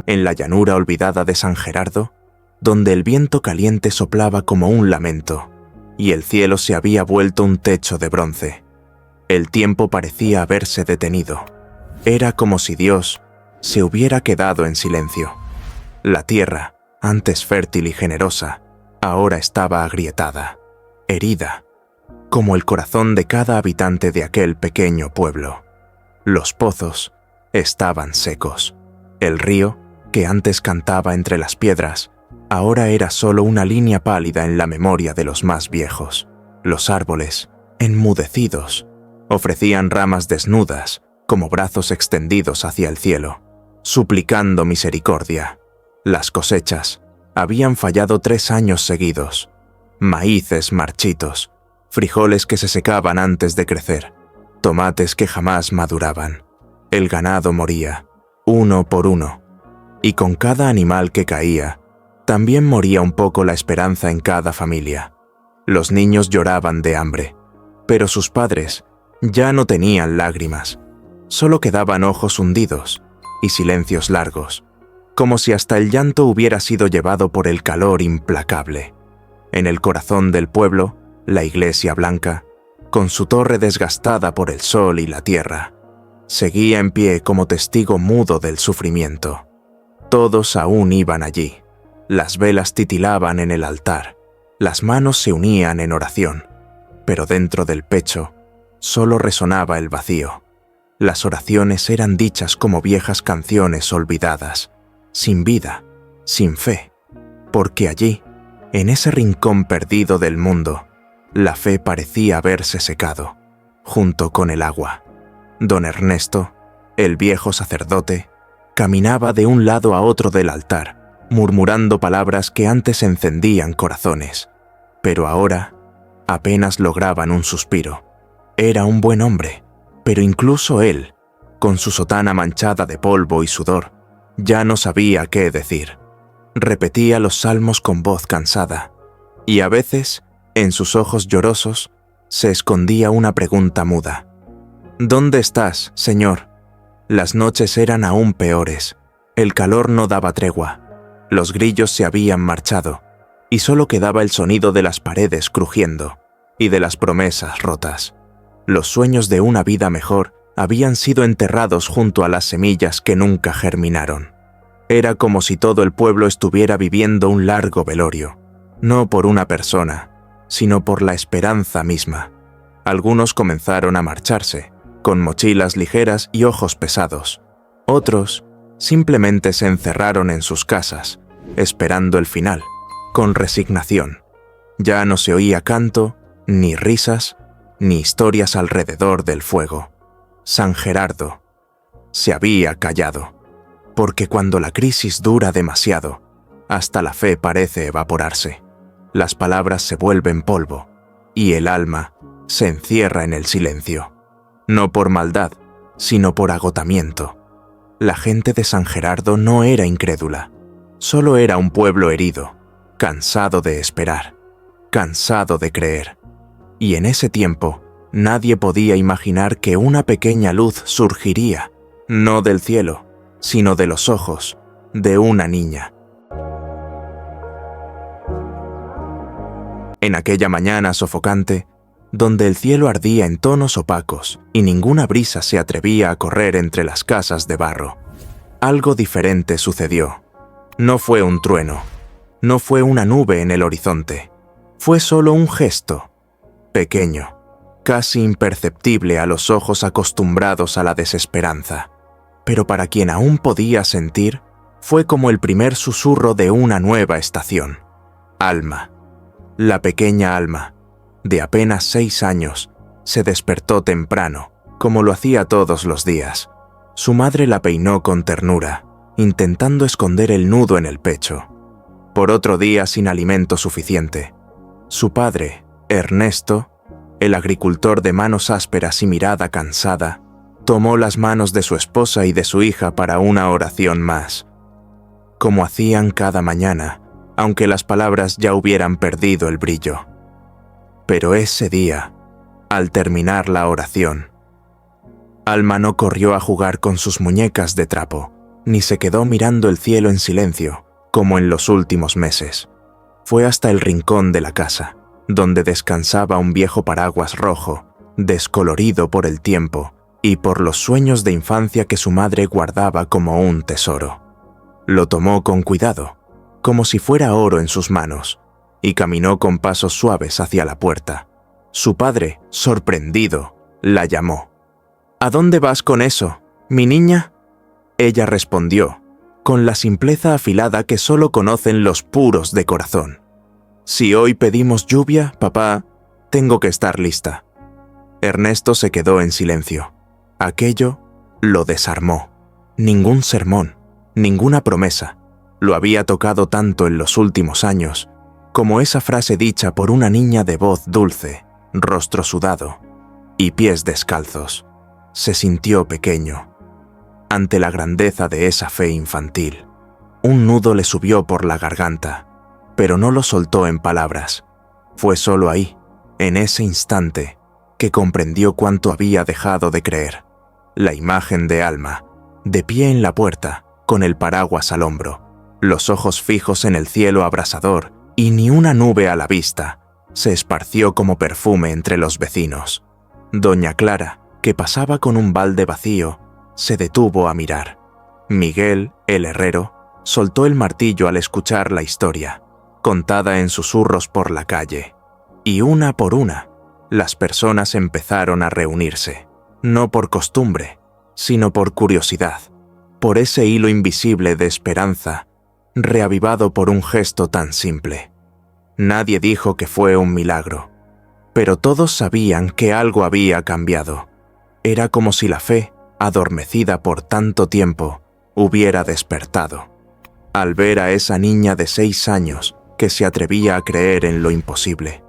en la llanura olvidada de San Gerardo, donde el viento caliente soplaba como un lamento, y el cielo se había vuelto un techo de bronce. El tiempo parecía haberse detenido. Era como si Dios se hubiera quedado en silencio. La tierra, antes fértil y generosa, ahora estaba agrietada, herida, como el corazón de cada habitante de aquel pequeño pueblo. Los pozos estaban secos. El río, que antes cantaba entre las piedras, ahora era solo una línea pálida en la memoria de los más viejos. Los árboles, enmudecidos, ofrecían ramas desnudas, como brazos extendidos hacia el cielo, suplicando misericordia. Las cosechas habían fallado 3 años seguidos. Maíces marchitos, frijoles que se secaban antes de crecer, tomates que jamás maduraban. El ganado moría, uno por uno, y con cada animal que caía, también moría un poco la esperanza en cada familia. Los niños lloraban de hambre, pero sus padres ya no tenían lágrimas, solo quedaban ojos hundidos y silencios largos, como si hasta el llanto hubiera sido llevado por el calor implacable. En el corazón del pueblo, la iglesia blanca, con su torre desgastada por el sol y la tierra, seguía en pie como testigo mudo del sufrimiento. Todos aún iban allí. Las velas titilaban en el altar, las manos se unían en oración, pero dentro del pecho solo resonaba el vacío. Las oraciones eran dichas como viejas canciones olvidadas, sin vida, sin fe, porque allí, en ese rincón perdido del mundo, la fe parecía haberse secado, junto con el agua. Don Ernesto, el viejo sacerdote, caminaba de un lado a otro del altar, murmurando palabras que antes encendían corazones, pero ahora apenas lograban un suspiro. Era un buen hombre, pero incluso él, con su sotana manchada de polvo y sudor, ya no sabía qué decir. Repetía los salmos con voz cansada, y a veces, en sus ojos llorosos, se escondía una pregunta muda. ¿Dónde estás, Señor? Las noches eran aún peores, el calor no daba tregua, los grillos se habían marchado, y solo quedaba el sonido de las paredes crujiendo, y de las promesas rotas. Los sueños de una vida mejor habían sido enterrados junto a las semillas que nunca germinaron. Era como si todo el pueblo estuviera viviendo un largo velorio, no por una persona, sino por la esperanza misma. Algunos comenzaron a marcharse, con mochilas ligeras y ojos pesados. Otros simplemente se encerraron en sus casas, esperando el final, con resignación. Ya no se oía canto, ni risas, ni historias alrededor del fuego. San Gerardo se había callado, porque cuando la crisis dura demasiado, hasta la fe parece evaporarse. Las palabras se vuelven polvo, y el alma se encierra en el silencio. No por maldad, sino por agotamiento. La gente de San Gerardo no era incrédula, solo era un pueblo herido, cansado de esperar, cansado de creer. Y en ese tiempo, nadie podía imaginar que una pequeña luz surgiría, no del cielo, sino de los ojos de una niña. En aquella mañana sofocante, donde el cielo ardía en tonos opacos y ninguna brisa se atrevía a correr entre las casas de barro, algo diferente sucedió. No fue un trueno, no fue una nube en el horizonte, fue solo un gesto, pequeño, casi imperceptible a los ojos acostumbrados a la desesperanza, pero para quien aún podía sentir, fue como el primer susurro de una nueva estación. Alma, la pequeña Alma, de apenas 6 años, se despertó temprano, como lo hacía todos los días. Su madre la peinó con ternura, intentando esconder el nudo en el pecho. Por otro día sin alimento suficiente, su padre, Ernesto, el agricultor de manos ásperas y mirada cansada, tomó las manos de su esposa y de su hija para una oración más, como hacían cada mañana, aunque las palabras ya hubieran perdido el brillo. Pero ese día, al terminar la oración, Alma no corrió a jugar con sus muñecas de trapo, ni se quedó mirando el cielo en silencio, como en los últimos meses. Fue hasta el rincón de la casa, donde descansaba un viejo paraguas rojo, descolorido por el tiempo y por los sueños de infancia que su madre guardaba como un tesoro. Lo tomó con cuidado, como si fuera oro en sus manos, y caminó con pasos suaves hacia la puerta. Su padre, sorprendido, la llamó. «¿A dónde vas con eso, mi niña?» Ella respondió, con la simpleza afilada que solo conocen los puros de corazón. «Si hoy pedimos lluvia, papá, tengo que estar lista». Ernesto se quedó en silencio. Aquello lo desarmó. Ningún sermón, ninguna promesa lo había tocado tanto en los últimos años como esa frase dicha por una niña de voz dulce, rostro sudado y pies descalzos. Se sintió pequeño ante la grandeza de esa fe infantil. Un nudo le subió por la garganta, pero no lo soltó en palabras. Fue solo ahí, en ese instante, que comprendió cuánto había dejado de creer. La imagen de Alma, de pie en la puerta, con el paraguas al hombro, los ojos fijos en el cielo abrasador y ni una nube a la vista, se esparció como perfume entre los vecinos. Doña Clara, que pasaba con un balde vacío, se detuvo a mirar. Miguel, el herrero, soltó el martillo al escuchar la historia, contada en susurros por la calle, y una por una, las personas empezaron a reunirse, no por costumbre, sino por curiosidad, por ese hilo invisible de esperanza, reavivado por un gesto tan simple. Nadie dijo que fue un milagro, pero todos sabían que algo había cambiado. Era como si la fe, adormecida por tanto tiempo, hubiera despertado. Al ver a esa niña de 6 años que se atrevía a creer en lo imposible,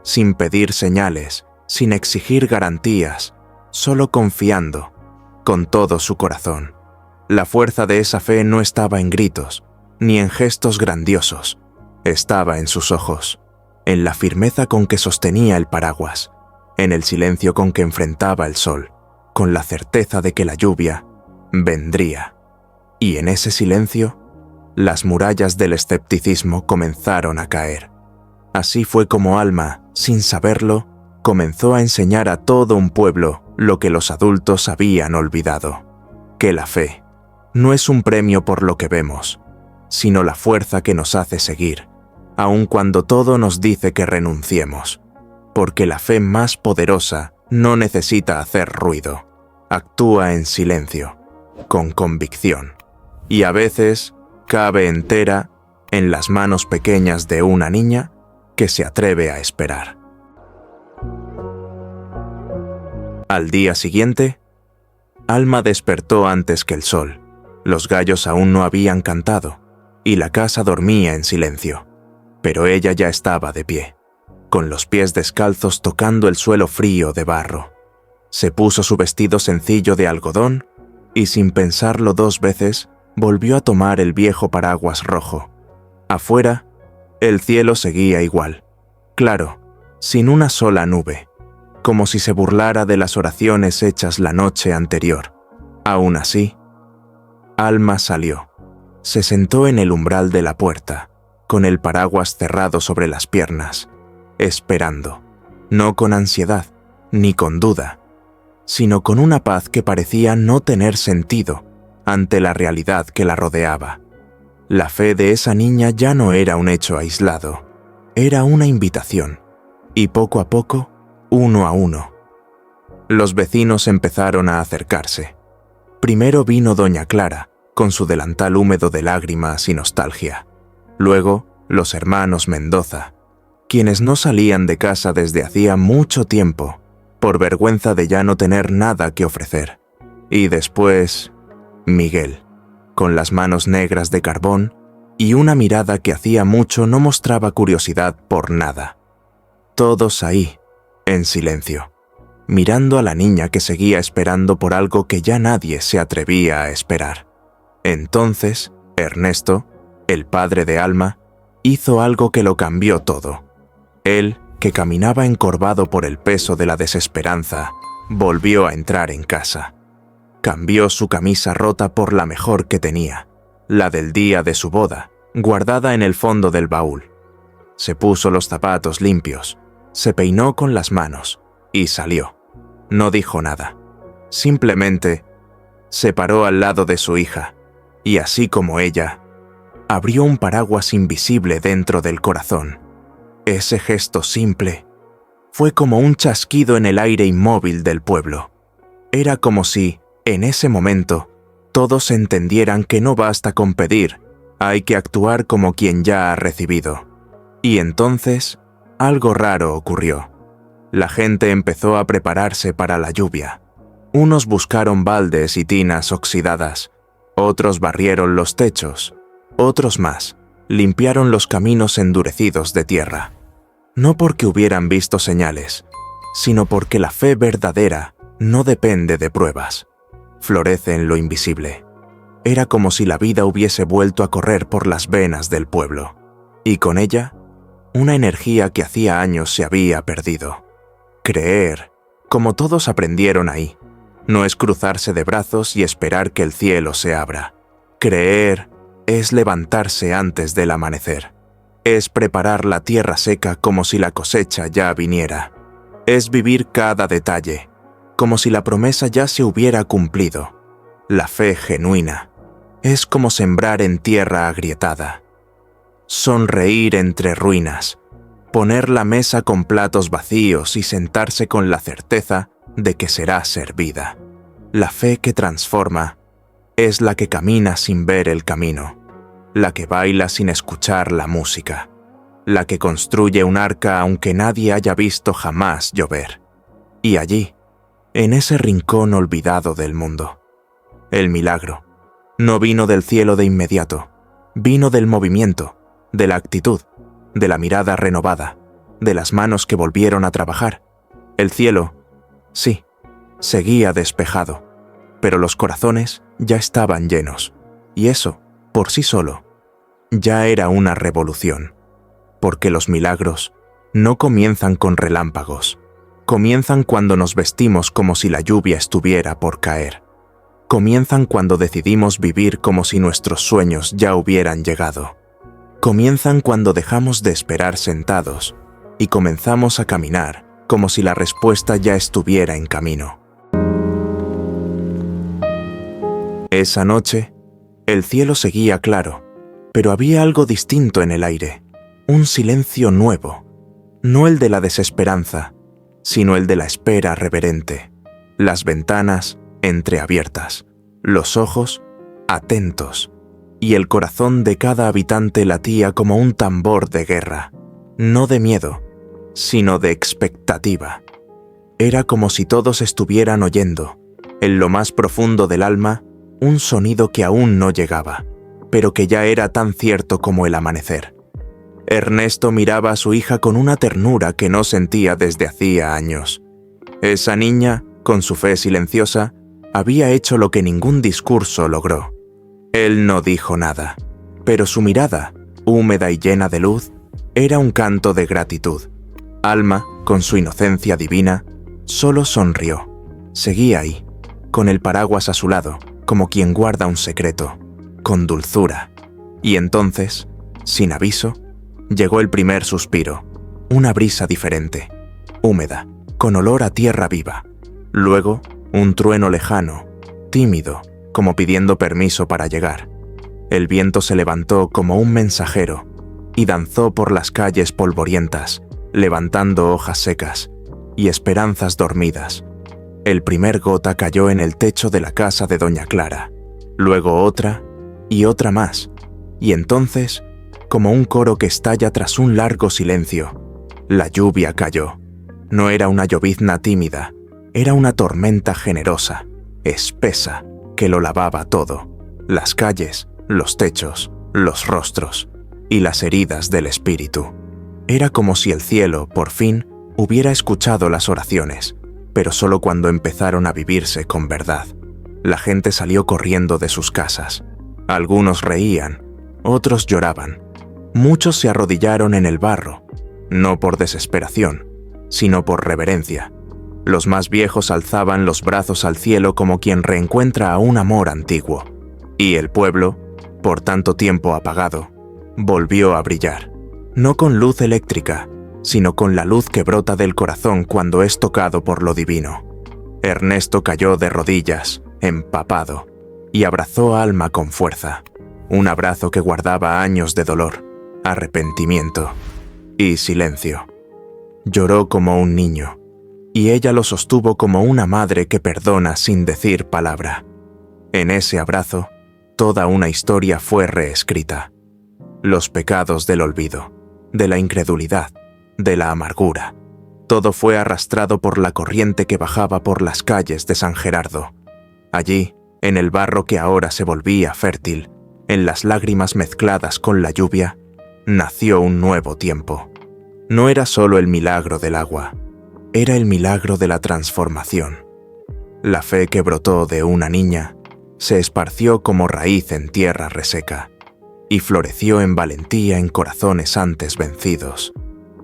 sin pedir señales, sin exigir garantías, solo confiando, con todo su corazón. La fuerza de esa fe no estaba en gritos, ni en gestos grandiosos, estaba en sus ojos, en la firmeza con que sostenía el paraguas, en el silencio con que enfrentaba el sol, con la certeza de que la lluvia vendría. Y en ese silencio, las murallas del escepticismo comenzaron a caer. Así fue como Alma, sin saberlo, comenzó a enseñar a todo un pueblo lo que los adultos habían olvidado: que la fe no es un premio por lo que vemos, sino la fuerza que nos hace seguir, aun cuando todo nos dice que renunciemos, porque la fe más poderosa no necesita hacer ruido, actúa en silencio, con convicción, y a veces cabe entera en las manos pequeñas de una niña que se atreve a esperar. Al día siguiente, Alma despertó antes que el sol. Los gallos aún no habían cantado, y la casa dormía en silencio, pero ella ya estaba de pie, con los pies descalzos tocando el suelo frío de barro. Se puso su vestido sencillo de algodón y, sin pensarlo 2 veces, volvió a tomar el viejo paraguas rojo. Afuera, el cielo seguía igual, claro, sin una sola nube, como si se burlara de las oraciones hechas la noche anterior. Aún así, Alma salió. Se sentó en el umbral de la puerta, con el paraguas cerrado sobre las piernas, esperando, no con ansiedad, ni con duda, sino con una paz que parecía no tener sentido ante la realidad que la rodeaba. La fe de esa niña ya no era un hecho aislado, era una invitación, y poco a poco, uno a uno, los vecinos empezaron a acercarse. Primero vino doña Clara, con su delantal húmedo de lágrimas y nostalgia. Luego, los hermanos Mendoza, quienes no salían de casa desde hacía mucho tiempo, por vergüenza de ya no tener nada que ofrecer. Y después, Miguel, con las manos negras de carbón y una mirada que hacía mucho no mostraba curiosidad por nada. Todos ahí, en silencio, mirando a la niña que seguía esperando por algo que ya nadie se atrevía a esperar. Entonces, Ernesto, el padre de Alma, hizo algo que lo cambió todo. Él, que caminaba encorvado por el peso de la desesperanza, volvió a entrar en casa. cambió su camisa rota por la mejor que tenía, la del día de su boda, guardada en el fondo del baúl. Se puso los zapatos limpios, se peinó con las manos y salió. No dijo nada. Simplemente se paró al lado de su hija y, así como ella, abrió un paraguas invisible dentro del corazón. Ese gesto simple fue como un chasquido en el aire inmóvil del pueblo. Era como si, en ese momento, todos entendieran que no basta con pedir, hay que actuar como quien ya ha recibido. Y entonces, algo raro ocurrió. La gente empezó a prepararse para la lluvia. Unos buscaron baldes y tinas oxidadas, otros barrieron los techos, otros más limpiaron los caminos endurecidos de tierra. No porque hubieran visto señales, sino porque la fe verdadera no depende de pruebas. Florece en lo invisible. Era como si la vida hubiese vuelto a correr por las venas del pueblo, y con ella, una energía que hacía años se había perdido. Creer, como todos aprendieron ahí, no es cruzarse de brazos y esperar que el cielo se abra. Creer es levantarse antes del amanecer. Es preparar la tierra seca como si la cosecha ya viniera. Es vivir cada detalle, como si la promesa ya se hubiera cumplido. La fe genuina es como sembrar en tierra agrietada. Sonreír entre ruinas, poner la mesa con platos vacíos y sentarse con la certeza de que será servida. La fe que transforma es la que camina sin ver el camino, la que baila sin escuchar la música, la que construye un arca aunque nadie haya visto jamás llover. Y allí, en ese rincón olvidado del mundo, el milagro no vino del cielo de inmediato, vino del movimiento, de la actitud, de la mirada renovada, de las manos que volvieron a trabajar. El cielo, sí, seguía despejado, pero los corazones ya estaban llenos, y eso, por sí solo, ya era una revolución, porque los milagros no comienzan con relámpagos, comienzan cuando nos vestimos como si la lluvia estuviera por caer, comienzan cuando decidimos vivir como si nuestros sueños ya hubieran llegado, comienzan cuando dejamos de esperar sentados y comenzamos a caminar como si la respuesta ya estuviera en camino. Esa noche, el cielo seguía claro, pero había algo distinto en el aire, un silencio nuevo, no el de la desesperanza, sino el de la espera reverente, las ventanas entreabiertas, los ojos atentos, y el corazón de cada habitante latía como un tambor de guerra, no de miedo, sino de expectativa. Era como si todos estuvieran oyendo, en lo más profundo del alma, un sonido que aún no llegaba, pero que ya era tan cierto como el amanecer. Ernesto miraba a su hija con una ternura que no sentía desde hacía años. Esa niña, con su fe silenciosa, había hecho lo que ningún discurso logró. Él no dijo nada, pero su mirada, húmeda y llena de luz, era un canto de gratitud. Alma, con su inocencia divina, solo sonrió. Seguía ahí, con el paraguas a su lado, como quien guarda un secreto, con dulzura. Y entonces, sin aviso, llegó el primer suspiro, una brisa diferente, húmeda, con olor a tierra viva. Luego, un trueno lejano, tímido, como pidiendo permiso para llegar. El viento se levantó como un mensajero y danzó por las calles polvorientas, levantando hojas secas y esperanzas dormidas. El primer gota cayó en el techo de la casa de doña Clara, luego otra y otra más, y entonces, como un coro que estalla tras un largo silencio, la lluvia cayó. No era una llovizna tímida, era una tormenta generosa, espesa, que lo lavaba todo, las calles, los techos, los rostros y las heridas del espíritu. Era como si el cielo, por fin, hubiera escuchado las oraciones, pero solo cuando empezaron a vivirse con verdad. La gente salió corriendo de sus casas. Algunos reían, otros lloraban. Muchos se arrodillaron en el barro, no por desesperación, sino por reverencia. Los más viejos alzaban los brazos al cielo como quien reencuentra a un amor antiguo, y el pueblo, por tanto tiempo apagado, volvió a brillar, no con luz eléctrica, sino con la luz que brota del corazón cuando es tocado por lo divino. Ernesto cayó de rodillas, empapado, y abrazó a Alma con fuerza, un abrazo que guardaba años de dolor, arrepentimiento y silencio. Lloró como un niño, y ella lo sostuvo como una madre que perdona sin decir palabra. En ese abrazo, toda una historia fue reescrita. Los pecados del olvido, de la incredulidad, de la amargura. Todo fue arrastrado por la corriente que bajaba por las calles de San Gerardo. Allí, en el barro que ahora se volvía fértil, en las lágrimas mezcladas con la lluvia, nació un nuevo tiempo. No era solo el milagro del agua, era el milagro de la transformación. La fe que brotó de una niña se esparció como raíz en tierra reseca y floreció en valentía en corazones antes vencidos.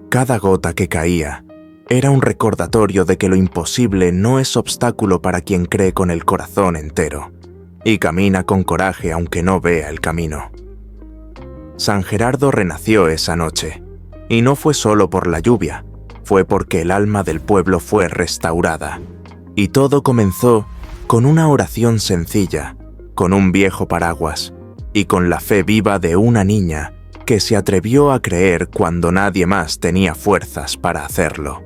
Cada gota que caía era un recordatorio de que lo imposible no es obstáculo para quien cree con el corazón entero y camina con coraje aunque no vea el camino. San Gerardo renació esa noche, y no fue solo por la lluvia, fue porque el alma del pueblo fue restaurada, y todo comenzó con una oración sencilla, con un viejo paraguas, y con la fe viva de una niña que se atrevió a creer cuando nadie más tenía fuerzas para hacerlo.